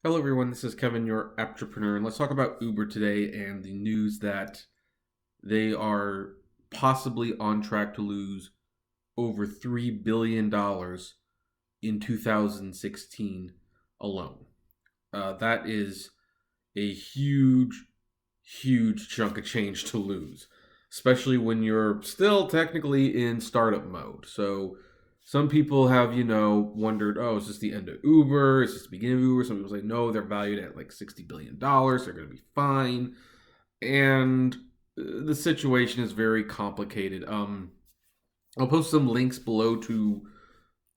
Hello, everyone. This is Kevin, your entrepreneur, and let's talk about Uber today and the news that they are possibly on track to lose over $3 billion in 2016 alone. That is a huge, huge chunk of change to lose, especially when you're still technically in startup mode. So some people have, wondered, oh, is this the end of Uber? Is this the beginning of Uber? Some people say, no, they're valued at like $60 billion. They're going to be fine. And the situation is very complicated. I'll post some links below to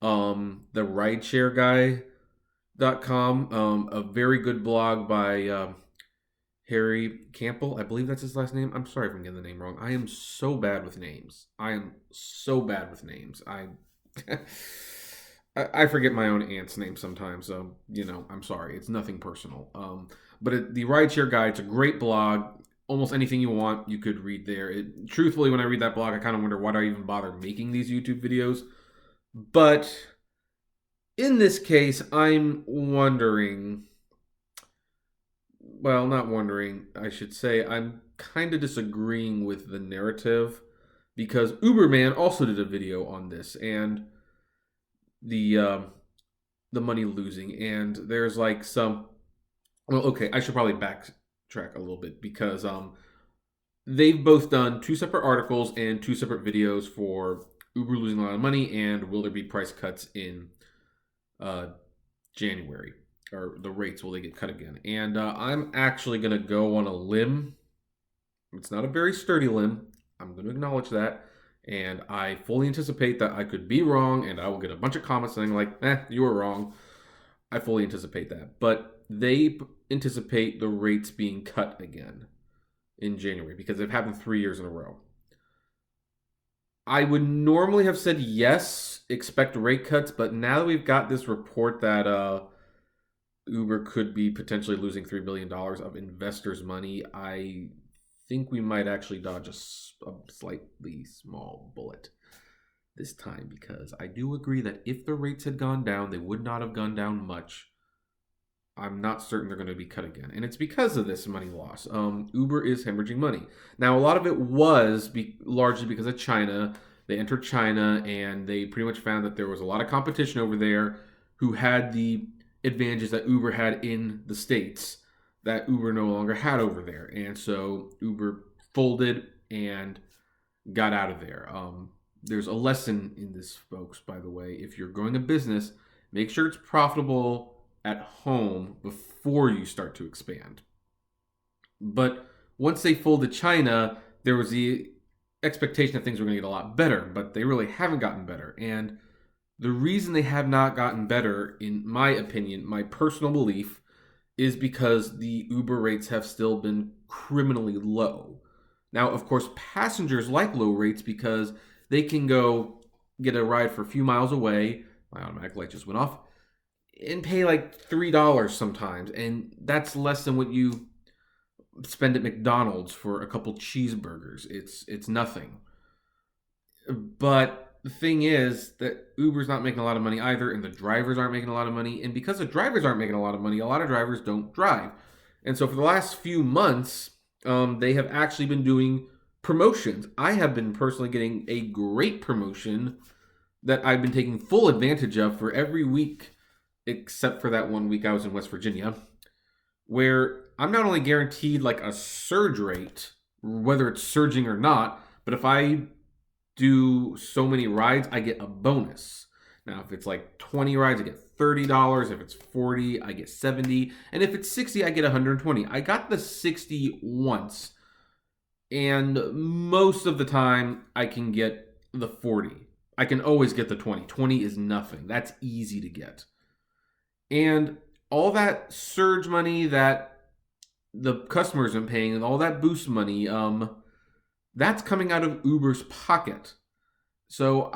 the rideshareguy.com, a very good blog by Harry Campbell. I believe that's his last name. I'm sorry if I'm getting the name wrong. I am so bad with names. I am so bad with names. I forget my own aunt's name sometimes. So I'm sorry. It's nothing personal. The Rideshare Guy, it's a great blog. Almost anything you want, you could read there. Truthfully, when I read that blog, I kind of wonder why do I even bother making these YouTube videos. But in this case, I'm wondering. Well, not wondering. I should say I'm kind of disagreeing with the narrative because Uberman also did a video on this and the uh, the money losing, and there's like some. Well, okay, I should probably backtrack a little bit because they've both done two separate articles and two separate videos for Uber losing a lot of money and will there be price cuts in uh, January, or the rates will they get cut again? And I'm actually going to go on a limb. It's not a very sturdy limb. I'm going to acknowledge that. And I fully anticipate that I could be wrong and I will get a bunch of comments saying, like, you were wrong. I fully anticipate that. But they anticipate the rates being cut again in January because they've happened 3 years in a row. I would normally have said yes, expect rate cuts, but now that we've got this report that Uber could be potentially losing $3 billion of investors' money, I think we might actually dodge a slightly small bullet this time because I do agree that if the rates had gone down, they would not have gone down much. I'm not certain they're going to be cut again. And it's because of this money loss. Uber is hemorrhaging money. Now, a lot of it was largely because of China. They entered China and they pretty much found that there was a lot of competition over there who had the advantages that Uber had in the States that Uber no longer had over there. And so Uber folded and got out of there. There's a lesson in this, folks, by the way. If you're growing a business, make sure it's profitable at home before you start to expand. But once they folded China, there was the expectation that things were going to get a lot better, but they really haven't gotten better. And the reason they have not gotten better, in my opinion, my personal belief, is because the Uber rates have still been criminally low. Now, of course, passengers like low rates because they can go get a ride for a few miles away. My automatic light just went off and pay like $3 sometimes, and that's less than what you spend at McDonald's for a couple cheeseburgers. It's nothing. But the thing is that Uber's not making a lot of money either, and the drivers aren't making a lot of money. And because the drivers aren't making a lot of money, a lot of drivers don't drive. And so for the last few months, they have actually been doing promotions. I have been personally getting a great promotion that I've been taking full advantage of for every week except for that 1 week I was in West Virginia, where I'm not only guaranteed like a surge rate, whether it's surging or not, but if I do so many rides, I get a bonus. Now, if it's like 20 rides, I get $30. If it's 40, I get 70. And if it's 60, I get 120. I got the 60 once. And most of the time, I can get the 40. I can always get the 20. 20 is nothing. That's easy to get. And all that surge money that the customers are paying and all that boost money, that's coming out of Uber's pocket. So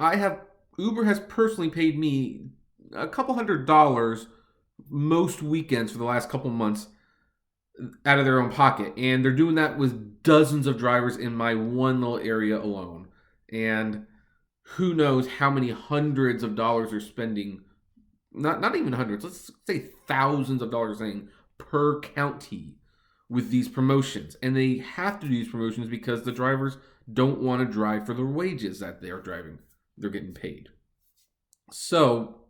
Uber has personally paid me a couple $100 most weekends for the last couple months out of their own pocket. And they're doing that with dozens of drivers in my one little area alone. And who knows how many hundreds of dollars they're spending not even hundreds, let's say thousands of dollars saying per county with these promotions. And they have to do these promotions because the drivers don't want to drive for the wages that they are driving. They're getting paid. So,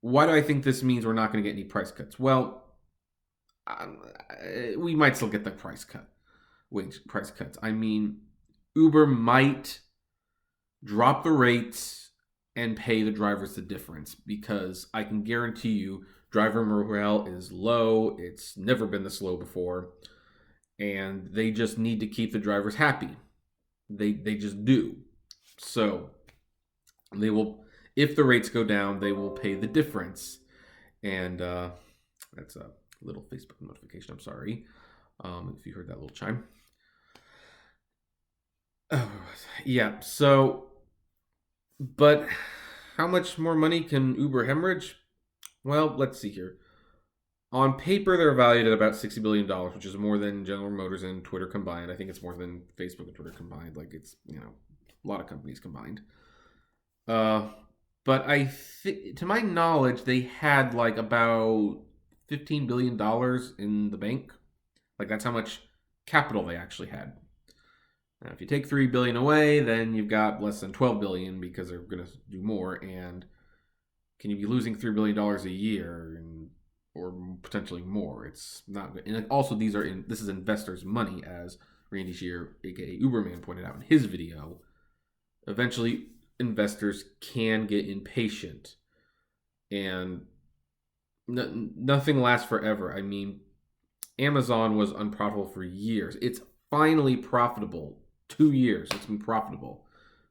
why do I think this means we're not going to get any price cuts? Well, we might still get the price cuts. I mean, Uber might drop the rates and pay the drivers the difference, because I can guarantee you driver morale is low. It's never been this low before, and they just need to keep the drivers happy. They just do. So they will, if the rates go down, they will pay the difference. And that's a little Facebook notification. I'm sorry if you heard that little chime. Oh, yeah. So, but how much more money can Uber hemorrhage? Well, let's see here. On paper, they're valued at about $60 billion, which is more than General Motors and Twitter combined. I think it's more than Facebook and Twitter combined. Like, it's, a lot of companies combined. But to my knowledge, they had like about $15 billion in the bank. Like, that's how much capital they actually had. Now, if you take $3 billion away, then you've got less than $12 billion, because they're going to do more. And can you be losing $3 billion a year, or potentially more? It's not good. And also, this is investors' money, as Randy Shear, aka Uberman, pointed out in his video. Eventually, investors can get impatient, and nothing lasts forever. I mean, Amazon was unprofitable for years. It's finally profitable. 2 years it's been profitable.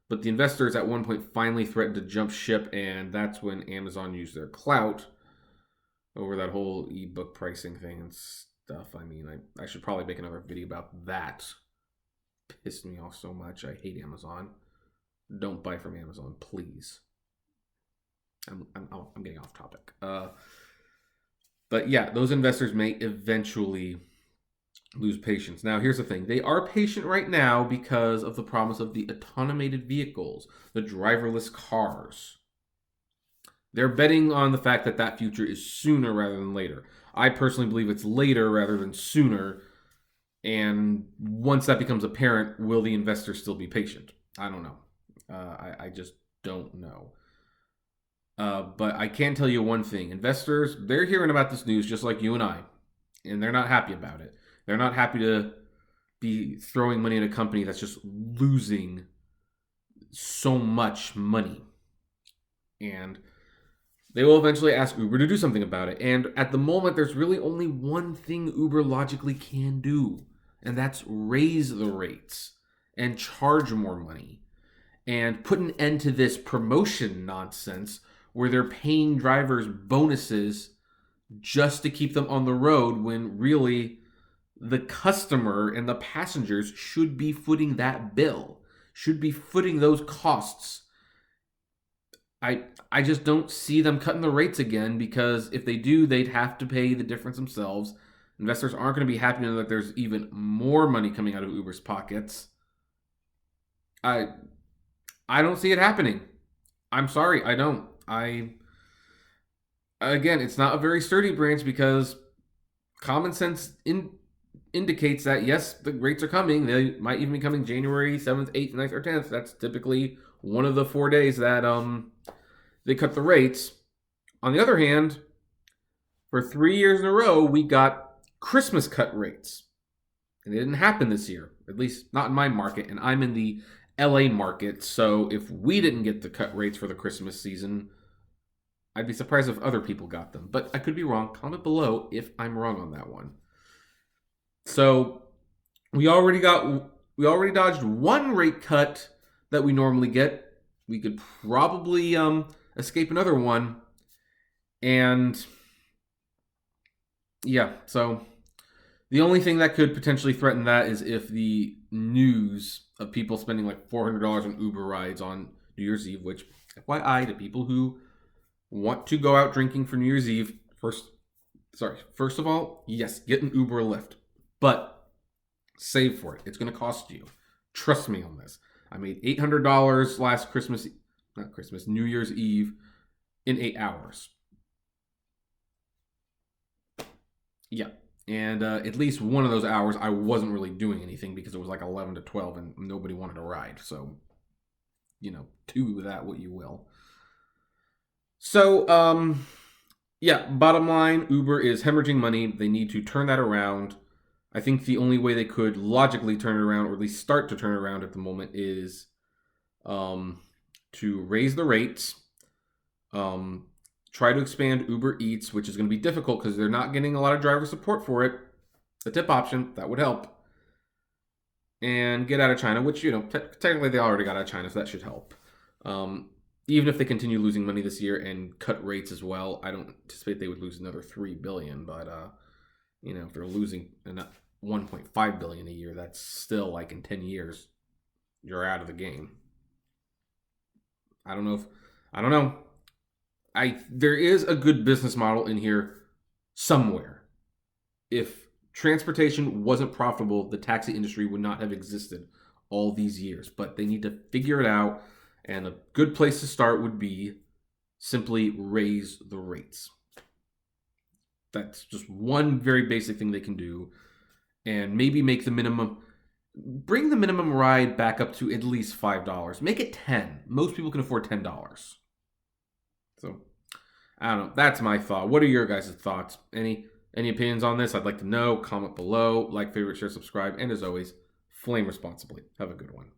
But the investors at one point finally threatened to jump ship, and that's when Amazon used their clout over that whole ebook pricing thing and stuff. I mean, I should probably make another video about that. Pissed me off so much. I hate Amazon. Don't buy from Amazon, please. I'm getting off topic. But yeah, those investors may eventually lose patience. Now, here's the thing. They are patient right now because of the promise of the automated vehicles, the driverless cars. They're betting on the fact that that future is sooner rather than later. I personally believe it's later rather than sooner. And once that becomes apparent, will the investors still be patient? I don't know. I just don't know. But I can tell you one thing. Investors, they're hearing about this news just like you and I. And they're not happy about it. They're not happy to be throwing money in a company that's just losing so much money. And they will eventually ask Uber to do something about it. And at the moment, there's really only one thing Uber logically can do, and that's raise the rates and charge more money and put an end to this promotion nonsense where they're paying drivers bonuses just to keep them on the road, when really the customer and the passengers should be footing that bill, should be footing those costs. I just don't see them cutting the rates again, because if they do, they'd have to pay the difference themselves. Investors aren't going to be happy to know that there's even more money coming out of Uber's pockets. I don't see it happening. I'm sorry, I don't. Again, it's not a very sturdy branch, because common sense indicates that, yes, the rates are coming. They might even be coming January 7th, 8th, 9th, or 10th. That's typically one of the 4 days that they cut the rates. On the other hand, for 3 years in a row, we got Christmas cut rates. And it didn't happen this year, at least not in my market. And I'm in the LA market, so if we didn't get the cut rates for the Christmas season, I'd be surprised if other people got them. But I could be wrong. Comment below if I'm wrong on that one. So we already dodged one rate cut that we normally get. We could probably escape another one. And yeah, so the only thing that could potentially threaten that is if the news of people spending like $400 on Uber rides on New Year's Eve, which, FYI, to people who want to go out drinking for New Year's Eve, first of all, yes, get an Uber or Lyft, but save for it. It's going to cost you. Trust me on this. I made $800 last New Year's Eve in 8 hours. Yeah. And at least one of those hours, I wasn't really doing anything because it was like 11 to 12 and nobody wanted to ride. So, do that what you will. So, yeah, bottom line, Uber is hemorrhaging money. They need to turn that around. I think the only way they could logically turn it around, or at least start to turn it around at the moment, is um, to raise the rates, um, try to expand Uber Eats, which is going to be difficult because they're not getting a lot of driver support for it. A tip option that would help, and get out of China, which technically they already got out of China, so that should help. Um, Even if they continue losing money this year and cut rates as well, I don't anticipate they would lose another 3 billion. But if they're losing 1.5 billion a year, that's still like in 10 years, you're out of the game. I don't know if I don't know. There is a good business model in here somewhere. If transportation wasn't profitable, the taxi industry would not have existed all these years. But they need to figure it out, and a good place to start would be simply raise the rates. That's just one very basic thing they can do, and maybe bring the minimum ride back up to at least $5. Make it 10. Most people can afford $10. So I don't know. That's my thought. What are your guys' thoughts? Any opinions on this? I'd like to know. Comment below. Like, favorite, share, subscribe, and as always, flame responsibly. Have a good one.